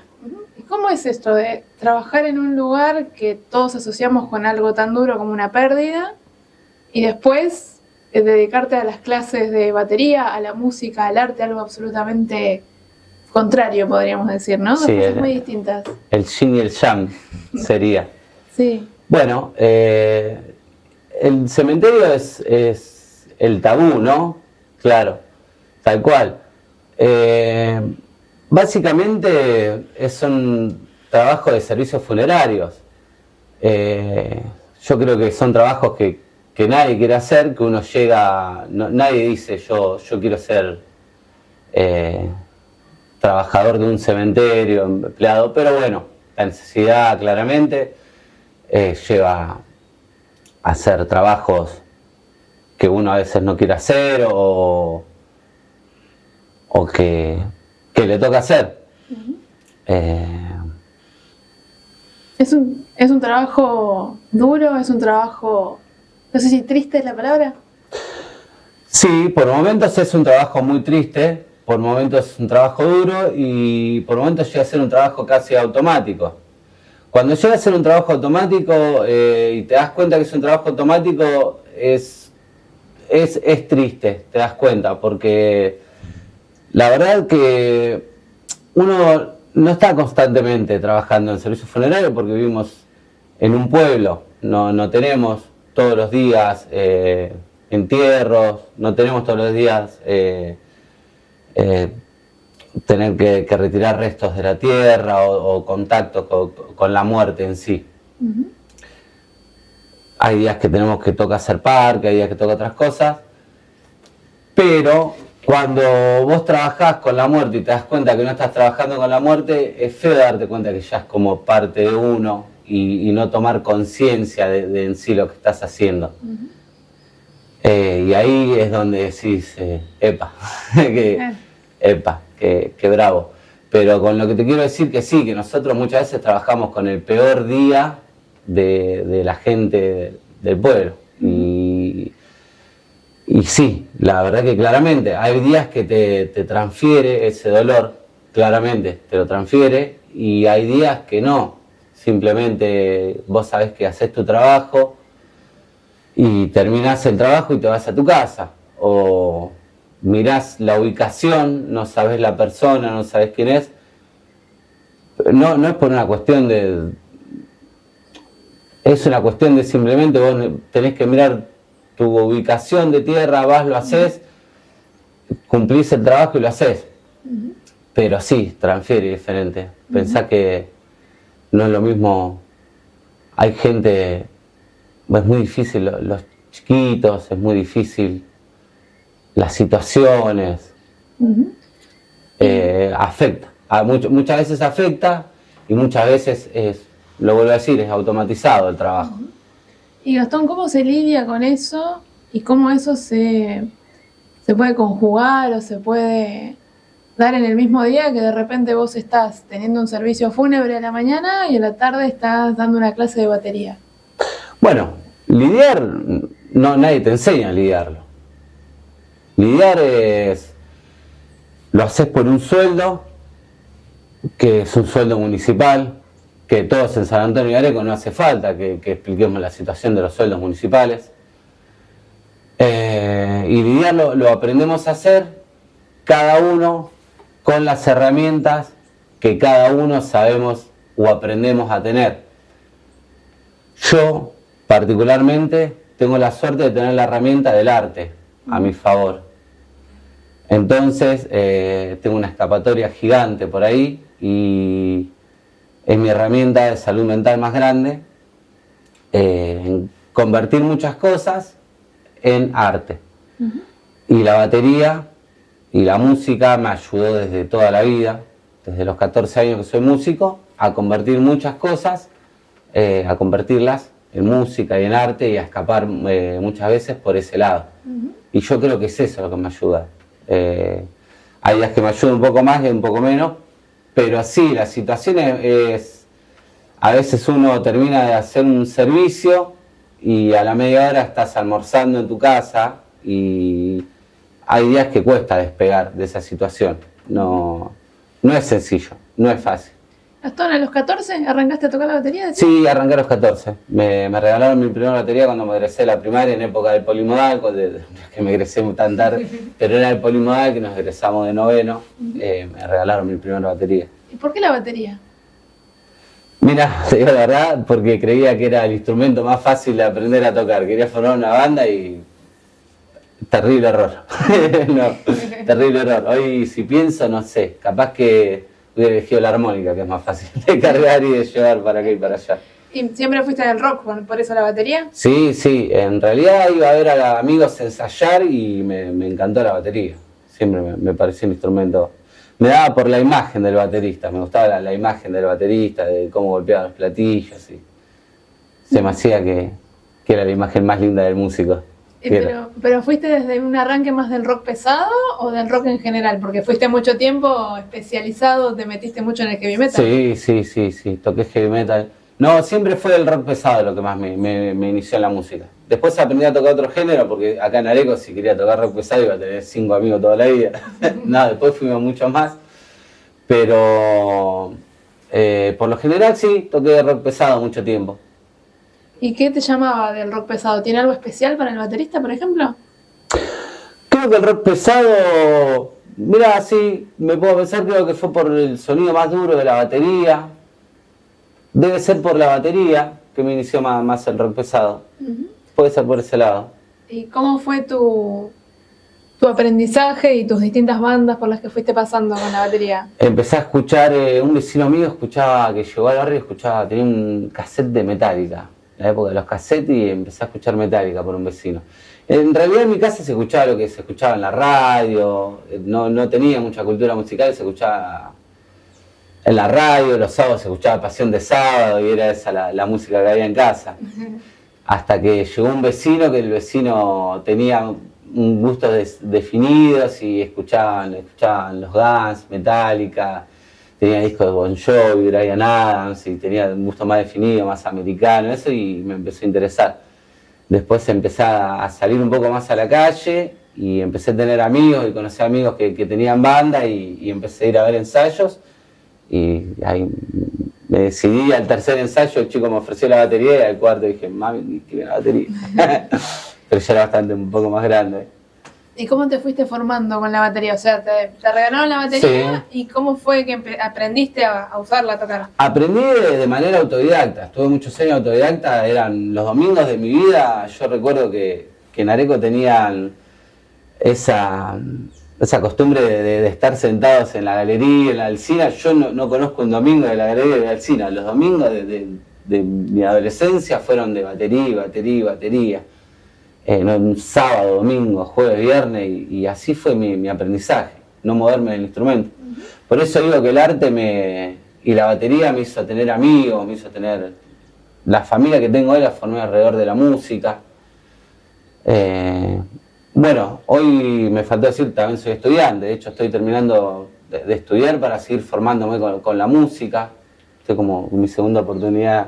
¿Y cómo es esto de trabajar en un lugar que todos asociamos con algo tan duro como una pérdida y después dedicarte a las clases de batería, a la música, al arte, algo absolutamente contrario, podríamos decir, ¿no? Dos Sí, cosas muy distintas. El yin y el yang sería. Sí. Bueno, el cementerio es el tabú, ¿no? Claro, tal cual. Básicamente son trabajos de servicios funerarios. Yo creo que son trabajos que nadie quiere hacer, que uno llega, nadie dice yo quiero ser trabajador de un cementerio, empleado, pero bueno, la necesidad claramente lleva a hacer trabajos que uno a veces no quiere hacer o que le toca hacer. ¿Es un trabajo duro? ¿Es un trabajo, no sé si triste es la palabra? Sí, por momentos es un trabajo muy triste, por momentos es un trabajo duro y por momentos llega a ser un trabajo casi automático. Cuando llega a ser un trabajo automático y te das cuenta que es un trabajo automático, es triste, te das cuenta, porque la verdad que uno no está constantemente trabajando en servicio funerario porque vivimos en un pueblo, no tenemos todos los días entierros, no tenemos todos los días tener que retirar restos de la tierra o contacto con la muerte en sí. Hay días que tenemos que toca hacer parque, hay días que toca otras cosas, pero cuando vos trabajás con la muerte y te das cuenta que no estás trabajando con la muerte, es feo darte cuenta que ya es como parte de uno y no tomar conciencia de en sí lo que estás haciendo. Y ahí es donde decís, epa, que bravo. Pero con lo que te quiero decir que sí, que nosotros muchas veces trabajamos con el peor día de la gente del pueblo. Y sí, la verdad que claramente hay días que te transfiere ese dolor, claramente te lo transfiere, y hay días que no. Simplemente vos sabés que haces tu trabajo y terminás el trabajo y te vas a tu casa. O mirás la ubicación, no sabés la persona, no sabés quién es. No es por una cuestión de... Es una cuestión de simplemente vos tenés que mirar tu ubicación de tierra, vas, lo haces, cumplís el trabajo y lo haces. Pero sí, transfiere diferente. Pensá que no es lo mismo. Hay gente, es muy difícil, los chiquitos, es muy difícil. Las situaciones, afecta. Muchas veces afecta y muchas veces lo vuelvo a decir, es automatizado el trabajo. Y Gastón, ¿cómo se lidia con eso? ¿Y cómo eso se puede conjugar o se puede dar en el mismo día que de repente vos estás teniendo un servicio fúnebre a la mañana y a la tarde estás dando una clase de batería? Bueno, lidiar, no, nadie te enseña a lidiarlo. Lidiar lo haces por un sueldo, que es un sueldo municipal, que todos en San Antonio de Areco no hace falta que expliquemos la situación de los sueldos municipales. Y lidiar lo aprendemos a hacer cada uno con las herramientas que cada uno sabemos o aprendemos a tener. Yo, particularmente, tengo la suerte de tener la herramienta del arte a mi favor. Entonces, tengo una escapatoria gigante por ahí y es mi herramienta de salud mental más grande, en convertir muchas cosas en arte. Y la batería y la música me ayudó desde toda la vida, desde los 14 años que soy músico, a convertir muchas cosas, a convertirlas en música y en arte y a escapar muchas veces por ese lado. Y yo creo que es eso lo que me ayuda. Hay días que me ayuda un poco más y un poco menos, pero sí, la situación es, a veces uno termina de hacer un servicio y a la media hora estás almorzando en tu casa y hay días que cuesta despegar de esa situación. No es sencillo, no es fácil. Gastón, ¿a los 14 arrancaste a tocar la batería? Sí, arranqué a los 14. Me regalaron mi primera batería cuando me egresé de la primaria, en época del polimodal, que me egresé tan tarde, pero era el polimodal que nos egresamos de noveno. Me regalaron mi primera batería. ¿Y por qué la batería? Mira, te digo la verdad, porque creía que era el instrumento más fácil de aprender a tocar. Quería formar una banda y... terrible error. No, terrible error. Hoy si pienso, no sé, capaz que hubiera elegido la armónica, que es más fácil de cargar y de llevar para acá y para allá. ¿Y siempre fuiste del rock, por eso la batería? Sí, en realidad iba a ver a amigos ensayar y me encantó la batería. Siempre me pareció un instrumento. Me daba por la imagen del baterista, me gustaba la imagen del baterista, de cómo golpeaba los platillos. Y se me hacía que era la imagen más linda del músico. ¿Pero fuiste desde un arranque más del rock pesado o del rock en general? Porque fuiste mucho tiempo especializado, te metiste mucho en el heavy metal. Sí, toqué heavy metal. No, siempre fue el rock pesado lo que más me inició en la música. Después aprendí a tocar otro género, porque acá en Areco si quería tocar rock pesado iba a tener 5 amigos toda la vida. No, después fuimos muchos más. Pero por lo general sí, toqué rock pesado mucho tiempo. ¿Y qué te llamaba del rock pesado? ¿Tiene algo especial para el baterista, por ejemplo? Creo que el rock pesado, mira, sí, me puedo pensar, creo que fue por el sonido más duro de la batería. Debe ser por la batería que me inició más el rock pesado. Puede ser por ese lado. ¿Y cómo fue tu aprendizaje y tus distintas bandas por las que fuiste pasando con la batería? Empecé a escuchar, un vecino mío que llegó al barrio y tenía un cassette de Metallica. La época de los cassettes, y empecé a escuchar Metallica por un vecino. En realidad en mi casa se escuchaba lo que se escuchaba en la radio, no tenía mucha cultura musical, se escuchaba en la radio, los sábados se escuchaba Pasión de Sábado y era esa la música que había en casa. Hasta que llegó un vecino, que el vecino tenía un gusto definidos y escuchaban los Guns, Metallica, tenía discos de Bon Jovi, Bryan Adams, y tenía un gusto más definido, más americano, eso, y me empezó a interesar. Después empecé a salir un poco más a la calle y empecé a tener amigos y conocí amigos que tenían banda y empecé a ir a ver ensayos. Y ahí me decidí al tercer ensayo, el chico me ofreció la batería y al cuarto dije, mami, quiero la batería. Pero ya era un poco más grande. ¿Y cómo te fuiste formando con la batería? O sea, te regalaron la batería, sí. ¿Y cómo fue que aprendiste a usarla, a tocar? Aprendí de manera autodidacta. Estuve muchos años autodidacta. Eran los domingos de mi vida. Yo recuerdo que en Areco tenían esa costumbre de estar sentados en la galería, en la Alsina. Yo no conozco un domingo de la galería de la Alsina. Los domingos de mi adolescencia fueron de batería. Un sábado, domingo, jueves, viernes, y así fue mi aprendizaje, no moverme del instrumento. Por eso digo que el arte y la batería me hizo tener amigos, me hizo tener... La familia que tengo hoy la formé alrededor de la música. Bueno, hoy me faltó decir, también soy estudiante, de hecho estoy terminando de estudiar para seguir formándome con la música. Estoy como mi segunda oportunidad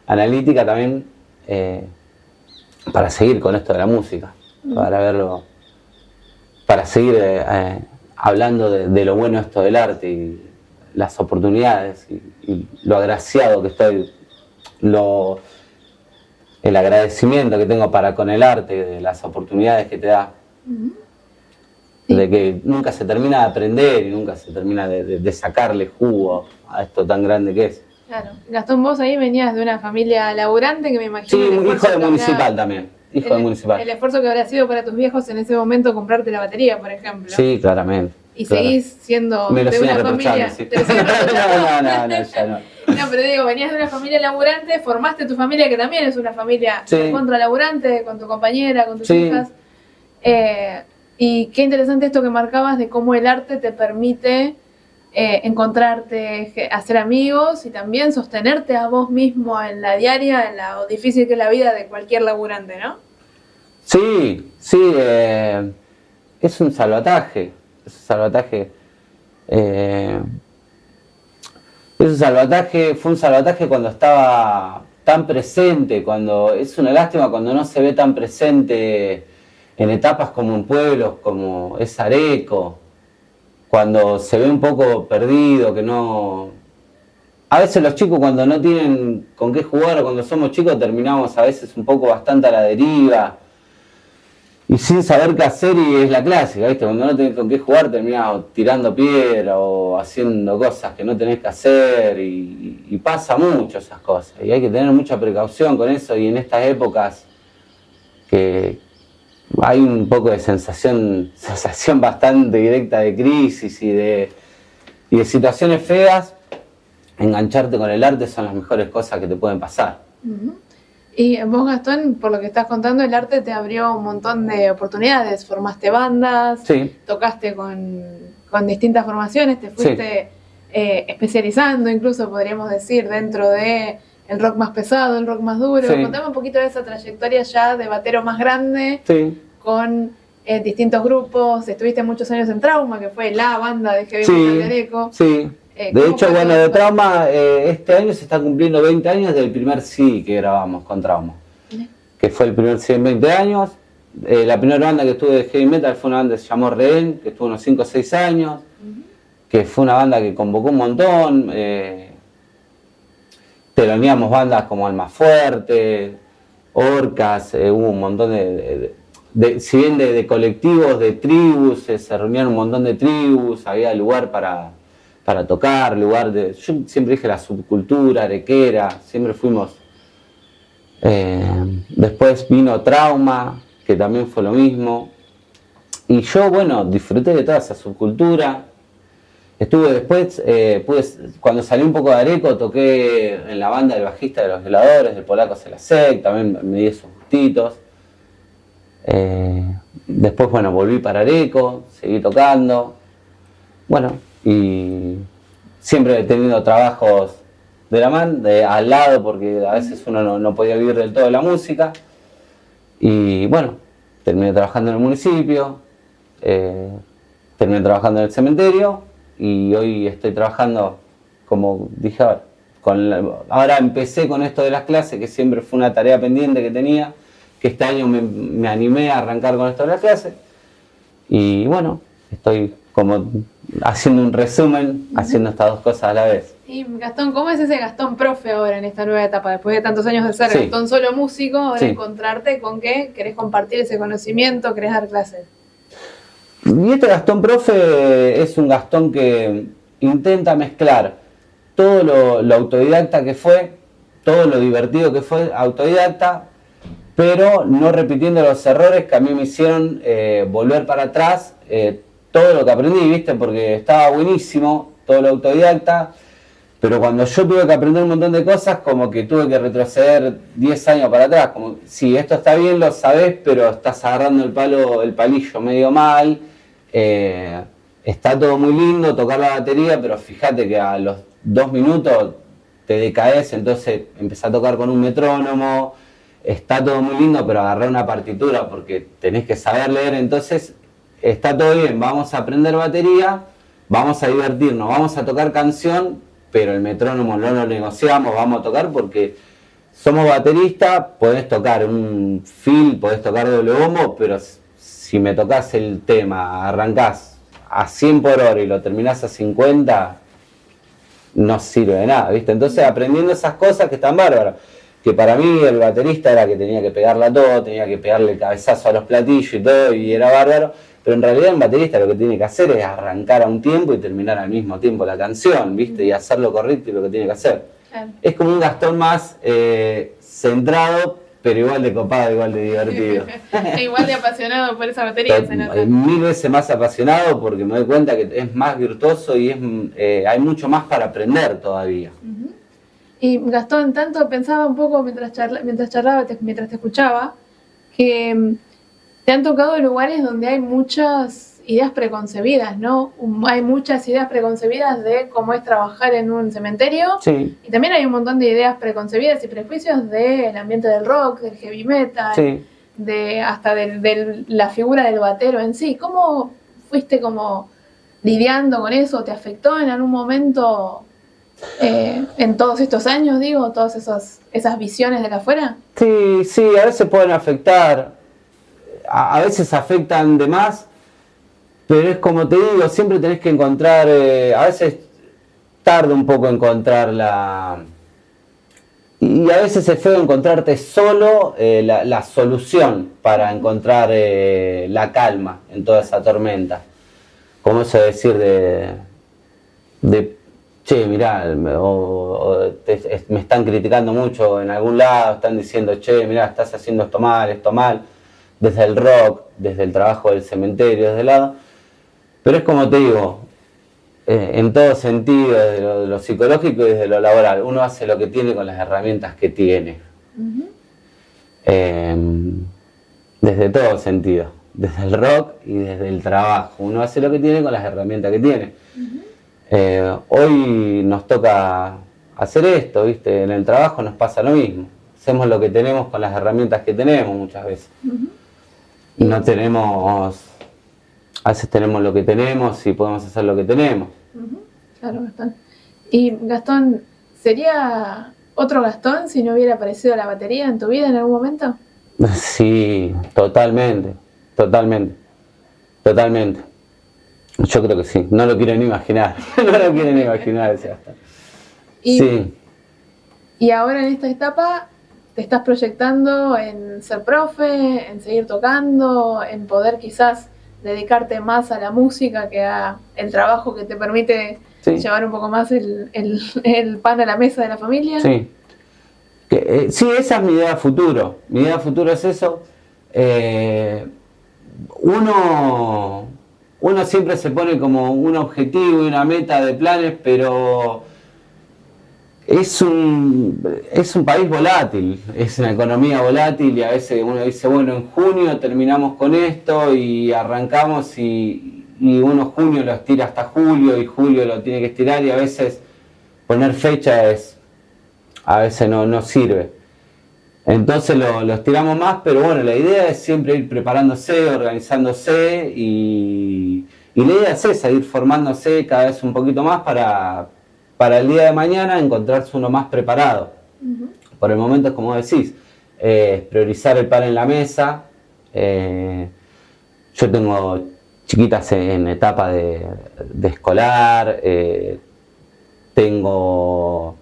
analítica también, para seguir con esto de la música, para verlo, para seguir hablando de lo bueno esto del arte y las oportunidades y lo agraciado que estoy, el agradecimiento que tengo para con el arte, de las oportunidades que te da, de que nunca se termina de aprender y nunca se termina de sacarle jugo a esto tan grande que es. Claro. Gastón, vos ahí venías de una familia laburante que me imagino... Sí, el esfuerzo hijo de que municipal habrá- también, hijo de municipal. El esfuerzo que habrá sido para tus viejos en ese momento comprarte la batería, por ejemplo. Sí, claramente. Y claro. seguís siendo Me lo de siguen una reprochando, familia... sí. ¿Te lo siguen reprochando? No, ya no. No, pero digo, venías de una familia laburante, formaste tu familia, que también es una familia Sí. contra laburante, con tu compañera, con tus Sí. hijas. Y qué interesante esto que marcabas de cómo el arte te permite encontrarte, hacer amigos y también sostenerte a vos mismo en la diaria, en lo difícil que es la vida de cualquier laburante, ¿no? Sí, es un salvataje, fue un salvataje cuando estaba tan presente, es una lástima cuando no se ve tan presente en etapas como en pueblos, como es Areco, cuando se ve un poco perdido, que no... A veces los chicos cuando no tienen con qué jugar o cuando somos chicos terminamos a veces un poco bastante a la deriva y sin saber qué hacer, y es la clásica, ¿viste? Cuando no tenés con qué jugar terminás tirando piedra o haciendo cosas que no tenés que hacer y pasa mucho esas cosas y hay que tener mucha precaución con eso, y en estas épocas que hay un poco de sensación bastante directa de crisis y de situaciones feas, engancharte con el arte son las mejores cosas que te pueden pasar. Y vos, Gastón, por lo que estás contando, el arte te abrió un montón de oportunidades. Formaste bandas, Sí. tocaste con distintas formaciones, te fuiste especializando, incluso podríamos decir, dentro de el rock más pesado, el rock más duro. Sí. Contame un poquito de esa trayectoria ya de batero más grande, Sí. con distintos grupos. Estuviste muchos años en Trauma, que fue la banda de heavy Sí, metal de Areco. sí. De ¿Cómo hecho, fue bueno, todo de eso? Trauma, este año se está cumpliendo 20 años del primer CD que grabamos con Trauma, que fue el primer CD en 20 años. La primera banda que estuve de heavy metal fue una banda que se llamó Rehén, que estuvo unos 5 o 6 años, que fue una banda que convocó un montón. Teloneamos bandas como Almafuerte, Orcas, hubo un montón si bien de colectivos, de tribus, se reunían un montón de tribus, había lugar para tocar, yo siempre dije la subcultura arequera, siempre fuimos. Después vino Trauma, que también fue lo mismo, y yo, bueno, disfruté de toda esa subcultura. Estuve después, cuando salí un poco de Areco, toqué en la banda del bajista de Los Violadores, del polaco Selasek, también me di esos gustitos. Después, bueno, volví para Areco, seguí tocando. Bueno, y siempre he tenido trabajos de la mano, al lado, porque a veces uno no podía vivir del todo de la música. Y bueno, terminé trabajando en el municipio, terminé trabajando en el cementerio, y hoy estoy trabajando, como dije ahora, ahora empecé con esto de las clases, que siempre fue una tarea pendiente que tenía, que este año me animé a arrancar con esto de las clases. Y bueno, estoy como haciendo un resumen, haciendo estas dos cosas a la vez. Y Gastón, ¿cómo es ese Gastón profe ahora en esta nueva etapa? Después de tantos años de ser Sí. Gastón solo músico, ahora Sí. encontrarte con que querés compartir ese conocimiento, querés dar clases. Y este Gastón profe es un Gastón que intenta mezclar todo lo autodidacta que fue, todo lo divertido que fue autodidacta, pero no repitiendo los errores que a mí me hicieron volver para atrás todo lo que aprendí, ¿viste? Porque estaba buenísimo todo lo autodidacta, pero cuando yo tuve que aprender un montón de cosas, como que tuve que retroceder 10 años para atrás, como, sí, esto está bien, lo sabés, pero estás agarrando el palillo medio mal, está todo muy lindo, tocar la batería, pero fíjate que a los 2 minutos te decaes, entonces empezás a tocar con un metrónomo, está todo muy lindo, pero agarrar una partitura porque tenés que saber leer, entonces está todo bien, vamos a aprender batería, vamos a divertirnos, vamos a tocar canción, pero el metrónomo no lo negociamos, vamos a tocar porque somos bateristas, podés tocar un fill, podés tocar doble bombo, pero si me tocas el tema, arrancás a 100 por hora y lo terminás a 50, no sirve de nada, ¿viste? Entonces aprendiendo esas cosas que están bárbaras, que para mí el baterista era que tenía que pegarla todo, tenía que pegarle el cabezazo a los platillos y todo, y era bárbaro, pero en realidad el baterista lo que tiene que hacer es arrancar a un tiempo y terminar al mismo tiempo la canción, ¿viste? Y hacerlo correcto y lo que tiene que hacer. Claro. Es como un Gastón más centrado, pero igual de copado, igual de divertido. E igual de apasionado por esa batería, se nota. 1000 veces más apasionado porque me doy cuenta que es más virtuoso y hay mucho más para aprender todavía. Y Gastón, tanto pensaba un poco mientras te escuchaba, que te han tocado lugares donde hay muchas ideas preconcebidas, ¿no? Hay muchas ideas preconcebidas de cómo es trabajar en un cementerio. Sí. Y también hay un montón de ideas preconcebidas y prejuicios del ambiente del rock, del heavy metal, Sí. hasta de la figura del batero en sí. ¿Cómo fuiste como lidiando con eso? ¿Te afectó en algún momento en todos estos años, digo, todas esas visiones de la afuera? Sí, a veces pueden afectar, a veces afectan de más, pero es como te digo, siempre tenés que encontrar, a veces tarda un poco encontrarla, y a veces es feo encontrarte solo la solución para encontrar la calma en toda esa tormenta. Como eso de decir de che, mirá, me están criticando mucho en algún lado, están diciendo, che, mirá, estás haciendo esto mal, desde el rock, desde el trabajo del cementerio, desde el lado. Pero es como te digo, en todo sentido, desde lo psicológico y desde lo laboral, uno hace lo que tiene con las herramientas que tiene. Desde todo sentido, desde el rock y desde el trabajo, uno hace lo que tiene con las herramientas que tiene. Hoy nos toca hacer esto, ¿viste? En el trabajo nos pasa lo mismo. Hacemos lo que tenemos con las herramientas que tenemos muchas veces. No tenemos, a veces tenemos lo que tenemos y podemos hacer lo que tenemos. Claro, Gastón. Y Gastón, ¿sería otro Gastón si no hubiera aparecido la batería en tu vida en algún momento? Sí, totalmente. Yo creo que sí, no lo quiero ni imaginar, ese Gastón. Sí. Y ahora en esta etapa te estás proyectando en ser profe, en seguir tocando, en poder quizás dedicarte más a la música que a el trabajo que te permite llevar un poco más el pan a la mesa de la familia. Sí. Sí, esa es mi idea futuro. Mi idea futuro es eso. Uno siempre se pone como un objetivo y una meta de planes, pero es un país volátil, es una economía volátil y a veces uno dice, bueno, en junio terminamos con esto y arrancamos y uno junio lo estira hasta julio y julio lo tiene que estirar y a veces poner fecha a veces no sirve. Entonces lo estiramos más, pero bueno, la idea es siempre ir preparándose, organizándose y la idea es esa, ir formándose cada vez un poquito más para el día de mañana encontrarse uno más preparado. Por el momento es como decís, priorizar el pan en la mesa. Yo tengo chiquitas en etapa de escolar, tengo...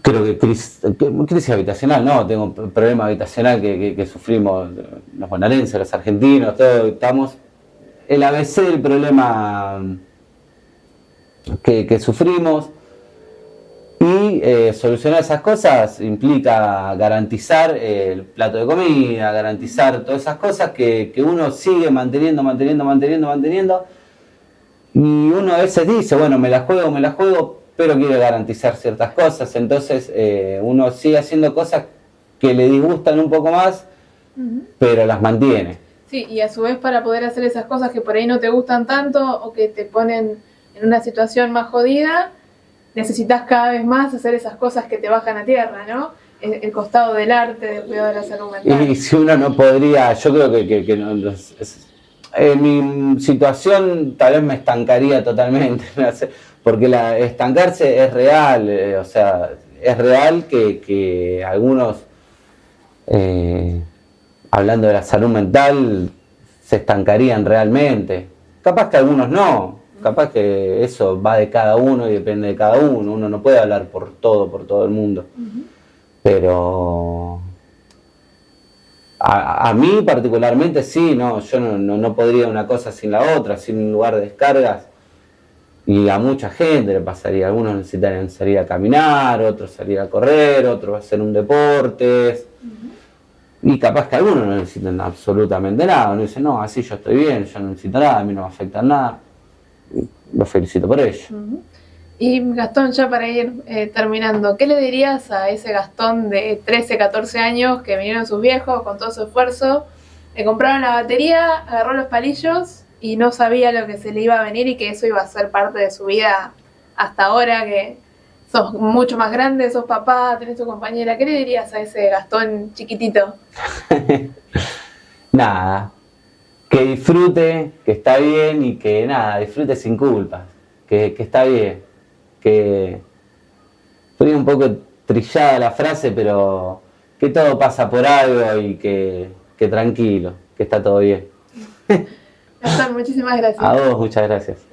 Creo que crisis habitacional, no, tengo un problema habitacional que sufrimos los bonaerenses, los argentinos, todos estamos. El ABC del problema que sufrimos y solucionar esas cosas implica garantizar el plato de comida, garantizar todas esas cosas que uno sigue manteniendo y uno a veces dice, bueno, me la juego, pero quiere garantizar ciertas cosas, entonces uno sigue haciendo cosas que le disgustan un poco más, pero las mantiene. Sí, y a su vez para poder hacer esas cosas que por ahí no te gustan tanto o que te ponen en una situación más jodida, necesitas cada vez más hacer esas cosas que te bajan a tierra, ¿no? El costado del arte, del cuidado de la salud mental. Y si uno no podría, yo creo que no, en mi situación tal vez me estancaría totalmente, porque estancarse es real, o sea, es real que algunos, hablando de la salud mental, se estancarían realmente. Capaz que algunos no, capaz que eso va de cada uno y depende de cada uno no puede hablar por todo el mundo. Pero a mí particularmente sí, no, yo no podría una cosa sin la otra, sin un lugar de descargas. Y a mucha gente le pasaría, algunos necesitarían salir a caminar, otros salir a correr, otros hacer un deporte. Y capaz que algunos no necesitan absolutamente nada, uno dice, no, así yo estoy bien, yo no necesito nada, a mí no me afecta nada. Y los felicito por ello. Y Gastón, ya para ir terminando, ¿qué le dirías a ese Gastón de 13, 14 años que vinieron sus viejos con todo su esfuerzo, le compraron la batería, agarró los palillos y no sabía lo que se le iba a venir y que eso iba a ser parte de su vida hasta ahora, que sos mucho más grande, sos papá, tenés tu compañera? ¿Qué le dirías a ese Gastón chiquitito? Nada, que disfrute, que está bien y que nada, disfrute sin culpa, que está bien. Que fue un poco trillada la frase, pero que todo pasa por algo y que tranquilo, que está todo bien. Gastón, muchísimas gracias. A vos, muchas gracias.